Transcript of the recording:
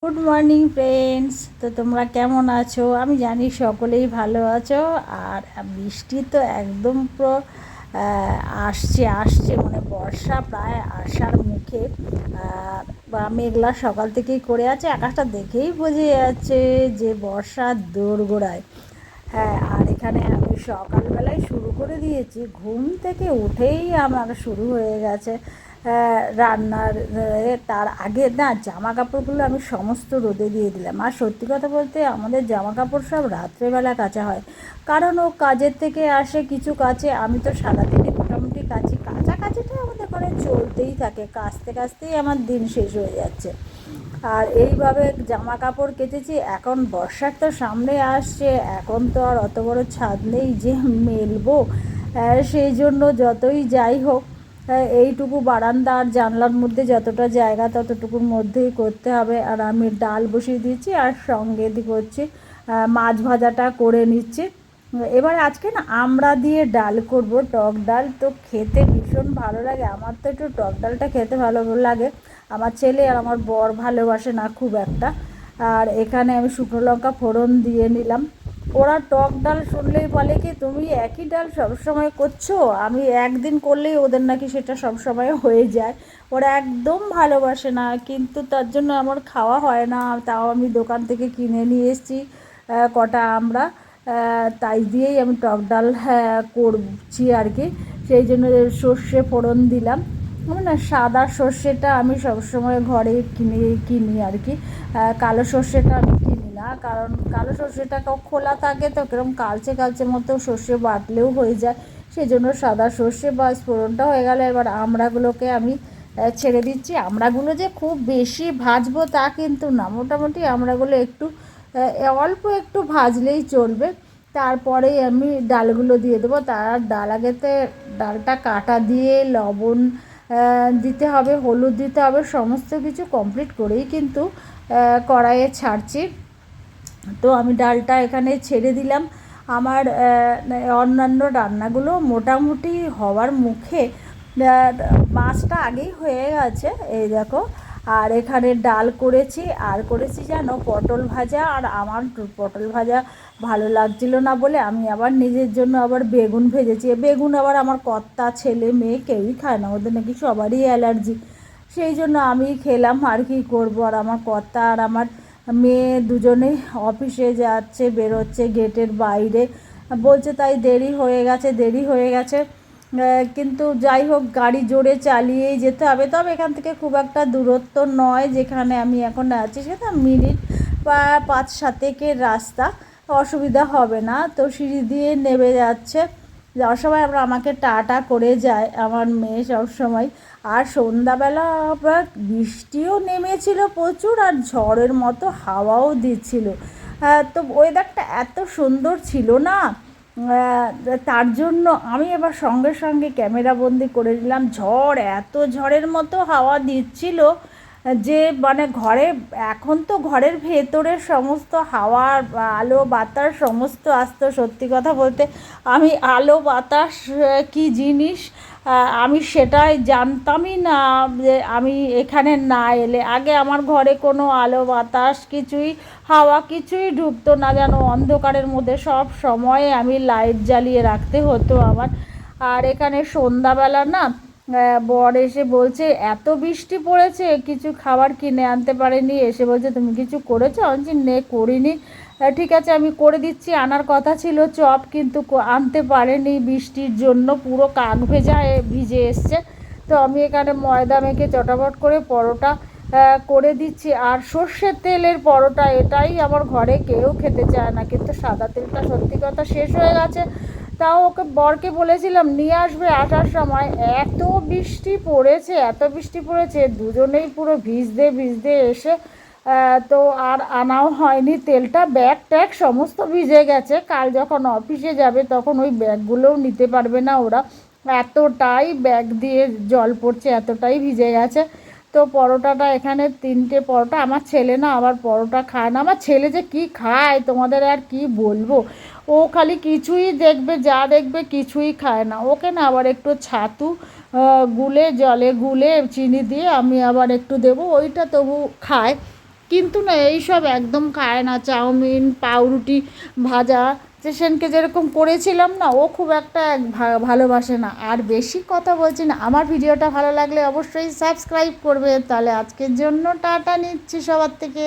Good morning friends. তো তোমরা কেমন আছো? আমি জানি সকলেই ভালো আছো। আর বৃষ্টি তো একদম পুরো আসছে আসছে মানে বর্ষা প্রায় আসার মুখে। বা মেঘলা সকাল থেকেই করে আছে, আকাশটা দেখেই বোঝা যাচ্ছে যে বর্ষা দোরগোড়ায়। হ্যাঁ, আর এখানে আমি সকালবেলায় শুরু করে দিয়েছি, ঘুম থেকে উঠেই আমার শুরু হয়ে গেছে রান্নার। তার আগে না জামা কাপড়গুলো আমি সমস্ত রোদে দিয়ে দিলাম। আর সত্যি কথা বলতে আমাদের জামা কাপড় সব রাত্রেবেলা কাচা হয়, কারণ ও কাজের থেকে আসে কিছু কাচে, আমি তো সারাদিনে মোটামুটি কাছাকাছিটা আমাদের ঘরে চলতেই থাকে, কাচতে কাচতেই আমার দিন শেষ হয়ে যাচ্ছে। আর এইভাবে জামা কাপড় কেচেছি। এখন বর্ষার তো সামনে আসছে, এখন তো আর অত বড় ছাদ নেই যে মেলবো। সেই জন্য যতই যাই হোক, এইটুকু বারান্দা আর জানলার মধ্যে যতটা জায়গা ততটুকুর মধ্যেই করতে হবে। আর আমি ডাল বসিয়ে দিয়েছি আর সঙ্গে করছি মাছ ভাজাটা করে নিচ্ছি। এবার আজকে না আমড়া দিয়ে ডাল করব, টক ডাল। তো খেতে ভীষণ ভালো লাগে, আমার তো একটু টক ডালটা খেতে ভালো লাগে। আমার ছেলে আর আমার বর ভালোবাসে না খুব একটা। আর এখানে আমি শুকনো লঙ্কা ফোড়ন দিয়ে নিলাম। ওরা টক ডাল শুনলেই বলে কি তুমি একই ডাল সবসময় করছো, আমি একদিন করলেই ওদের নাকি সেটা সবসময় হয়ে যায়। ওরা একদম ভালোবাসে না, কিন্তু তার জন্য আমার খাওয়া হয় না। তাও আমি দোকান থেকে কিনে নিয়ে এসেছি কটা আমরা, তাই দিয়েই আমি টক ডাল করছি আর কি। সেই জন্য সর্ষে ফোড়ন দিলাম। আমি না সাদা সর্ষেটা আমি সবসময় ঘরে কিনি আর কি। কালো সর্ষেটা আমি কিনি না, কারণ কালো সর্ষেটা খোলা থাকে তো কিরকম কালচে কালচে মতো সর্ষে বাটলেও হয়ে যায়। সেই জন্য সাদা সর্ষে বা ফোড়নটা হয়ে গেলে এবার আমড়াগুলোকে আমি ছেড়ে দিচ্ছি। আমড়াগুলো যে খুব বেশি ভাজবো তা কিন্তু না, মোটামুটি আমড়াগুলো একটু অল্প একটু ভাজলেই চলবে। তারপরেই আমি ডালগুলো দিয়ে দেবো। তার ডাল আগেতে ডালটা কাটা দিয়ে লবণ দিতে হবে, হলুদ দিতে হবে, সমস্ত কিছু কমপ্লিট করেই কিন্তু কড়াইয়ে ছাড়ছি। তো আমি ডালটা এখানে ছেড়ে দিলাম। আমার অন্যান্য রান্নাগুলো মোটামুটি হওয়ার মুখে। মাছটা আগেই হয়ে গেছে, এই দেখো। আর এখানে ডাল করেছি, আর করেছি জানো পটল ভাজা। আর আমার পটল ভাজা ভালো লাগছিল না বলে আমি আবার নিজের জন্য আবার বেগুন ভেজেছি। বেগুন আবার আমার কর্তা ছেলে মেয়ে কেউই খায় না, ওদের নাকি সবারই অ্যালার্জি। সেই জন্য আমি খেলাম, আর কি করবো। আর আমার কর্তা আর আমার মেয়ে দুজনেই অফিসে যাচ্ছে, বেরোচ্ছে গেটের বাইরে, বলছে তাই দেরি হয়ে গেছে দেরি হয়ে গেছে। কিন্তু যাই হোক, গাড়ি জোরে চালিয়েই যেতে হবে। তবে এখান থেকে খুব একটা দূরত্ব নয়, যেখানে আমি এখন আছি সেটা মিনিট বা 5-7 রাস্তা, অসুবিধা হবে না। তো সিঁড়ি দিয়ে নেমে যাচ্ছে, যাওয়ার সময় আবার আমাকে টাটা করে যায় আমার মেয়ে সবসময়। আর সন্ধ্যাবেলা আবার বৃষ্টিও নেমেছিল প্রচুর, আর ঝড়ের মতো হাওয়াও দিচ্ছিল। তো ওয়েদারটা এত সুন্দর ছিল না, তার জন্য আমি এবার সঙ্গে সঙ্গে ক্যামেরা বন্দি করে দিলাম। এত ঝড়ের মতো হাওয়া দিচ্ছিল যে মানে ঘরে, এখন তো ঘরের ভেতরে সমস্ত হাওয়া আলো বাতাস সমস্ত আসতো। সত্যি কথা বলতে আমি আলো বাতাস কী জিনিস আমি সেটাই জানতামই না। যে আমি এখানে না এলে আগে আমার ঘরে কোনো আলো বাতাস কিছুই, হাওয়া কিছুই ঢুকতো না, যেন অন্ধকারের মধ্যে সব সময় আমি লাইট জ্বালিয়ে রাখতে হতো আমার। আর এখানে সন্ধ্যাবেলা না বর এসে বলছে এত বৃষ্টি পড়েছে কিছু খাবার কিনে আনতে পারেনি, এসে বলছে তুমি কিছু করেছো? আমি বলছি নে করিনি। ঠিক আছে আমি করে দিচ্ছি। আনার কথা ছিল চপ, কিন্তু আনতে পারেনি বৃষ্টির জন্য, পুরো কাক ভিজে এসছে। তো আমি এখানে ময়দা মেখে চটাপট করে পরোটা করে দিচ্ছি। আর সর্ষের তেলের পরোটা, এটাই আমার ঘরে কেউ খেতে চায় না, কিন্তু সাদা তেলটা সত্যি কথা শেষ হয়ে গেছে। তাও ওকে বরকে বলেছিলাম নিয়ে আসবে আসার সময়। এত বৃষ্টি পড়েছে দুজনেই পুরো ভিজতে ভিজতে এসে তো আর আনাও হয়নি তেলটা। ব্যাগ ট্যাগ সমস্ত ভিজে গেছে, কাল যখন অফিসে যাবে তখন ওই ব্যাগগুলোও নিতে পারবে না ওরা, এতটাই ব্যাগ দিয়ে জল পড়ছে, এতটাই ভিজে গেছে। তো পরোটাটা এখানে 3টে পরোটা, আমার ছেলে না আবার পরোটা খায় না। আমার ছেলে যে কি খায় তোমাদের আর কি বলবো, ও খালি কিছুই দেখবে, যা দেখবে কিছুই খায় না। ওকে না আবার একটু ছাতু জলে গুলে চিনি দিয়ে আমি আবার একটু দেবো, ওইটা তবু খায়। কিন্তু না এইসব একদম খায় না, চাউমিন পাউরুটি ভাজা সেদিনকে যেরকম করেছিলাম না, ও খুব একটা ভালোবাসে না। আর বেশি কথা বলছি না, আমার ভিডিওটা ভালো লাগলে অবশ্যই সাবস্ক্রাইব করবে। তাহলে আজকের জন্য টাটা নিচ্ছি সবার থেকে।